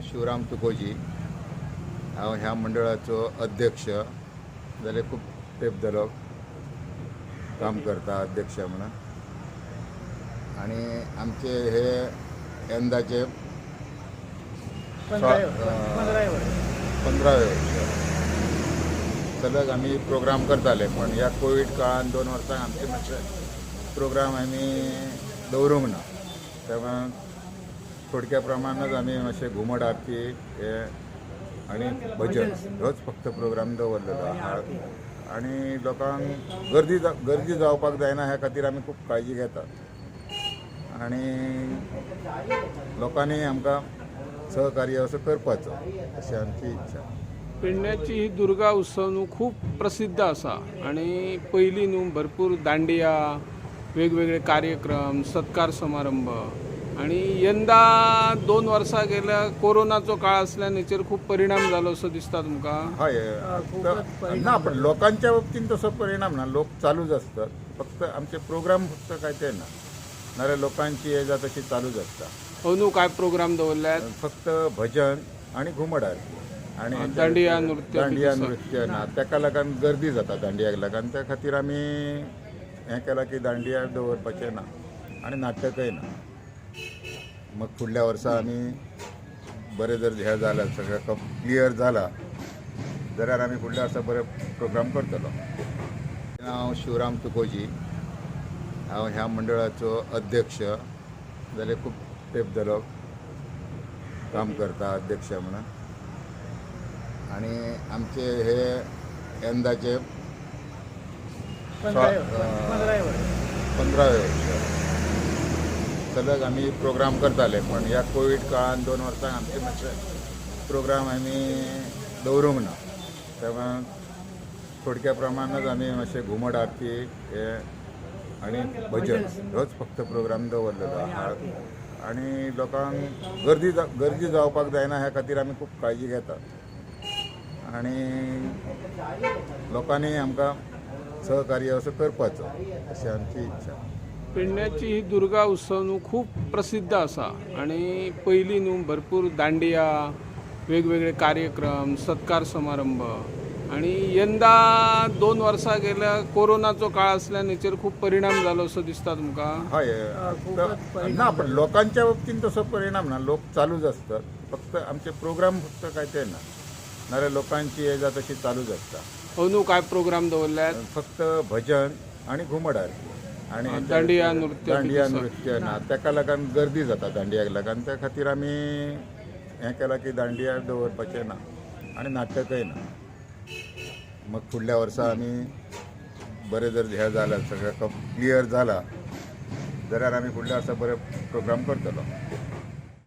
शिवराम तुकोजी हांव ह्या मंडळाचो अध्यक्ष जाल्यार खूब तेंप जालो काम करता अध्यक्ष म्हणून. आणि आमचे हे यंदाचे 15वे वर्ष सलग आम्ही प्रोग्राम करताले, पण ह्या कोविड काळान 2 वर्सां आमचे मातशे प्रोग्राम आमी दवरूंक ना. त्यामुळे थोडक्या प्रमाणात आमी मातशे घुमट आरती हे आणि भजन ह्योच फक्त प्रोग्राम दवरलेलो आहा. आणि लोकांक गर्दी जावपाक जायना ह्या खातीर आमी खूब काळजी घेतात. आणि लोकांनी आमकां सहकार्य असो करपाचो अशी आमची इच्छा. पेडण्याची ही दुर्गा उत्सव न्हू खूप प्रसिद्ध आसा आणि पयलीं न्हू भरपूर दांडिया, वेगवेगळे कार्यक्रम, सत्कार समारंभ आणि यंदा 2 वर्सां गेल्या कोरोनाचो काळ आसल्यान हेचेर खूप परिणाम जालो असो दिसता तुमकां? हय ना, पण लोकांच्या बाबतीत तसो परिणाम ना. लोक चालूच असतात. फक्त आमचे प्रोग्राम फक्त काय ते ना, नाल्यार लोकांची ये जा तशी चालूच असता. अंदू काय प्रोग्राम दवरल्यात? फक्त भजन आणि घुमट आरती आणि दांडिया नृत्य ना. ताका लागून गर्दी जाता दांडियाक लागून. त्या खातीर आमी हें केलां की दांडिया दवरपाचें ना आणि नाटकय ना. मग फुडल्या वर्सा आमी बरें जर हें जालें सगळें क्लियर जाला जाल्यार आमी फुडल्या वर्सा बरें प्रोग्राम करतलो. हांव शिवराम तुकोजी हांव ह्या मंडळाचो अध्यक्ष जाल्यार खूब तेंप जालो काम करता अध्यक्ष म्हणून. आणि आमचे हे यंदाचे 15वे वर्ष सलग आमी प्रोग्राम करताले, पण ह्या कोविड काळान 2 वर्सां आमचे मातशे प्रोग्राम आमी दवरूंक ना. त्यामुळे थोडक्या प्रमाणात आमी मातशे घुमट आरती हे आणि भजन ह्योच फक्त प्रोग्राम दवरलेलो आहा. आणि लोकांक गर्दी जावपाक जायना ह्या खातीर आमी खूब काळजी घेतात. आणि लोकांनी आमकां सहकार्य असो करपाचो अशी आमची इच्छा. पेडण्याची ही दुर्गा उत्सव न्हू खूप प्रसिद्ध आसा आणि पयलीं न्हू भरपूर दांडिया, वेगवेगळे कार्यक्रम, सत्कार समारंभ आणि यंदा 2 वर्सां गेल्या कोरोनाचो काळ आसल्यान हेचेर खूप परिणाम जालो असो दिसता तुमकां? हय ना, पण लोकांच्या बाबतीत तसो परिणाम ना. लोक चालूच असतात. फक्त आमचे प्रोग्राम फक्त काय ते ना, नाल्यार लोकांची ये जा तशी चालूच असता. अंदू काय प्रोग्राम दवरल्यात? फक्त भजन आणि घुमट आरती आणि दांडिया नृत्य ना. ताका लागून गर्दी जाता दांडियाक लागून. त्या खातीर आमी हें केलां की दांडिया दवरपाचें ना आणि नाटकय ना. मग फुडल्या वर्सा आमी बरें जर हें जालें सगळें क्लियर जाला जाल्यार आमी फुडल्या वर्सा बरें प्रोग्राम करतलो.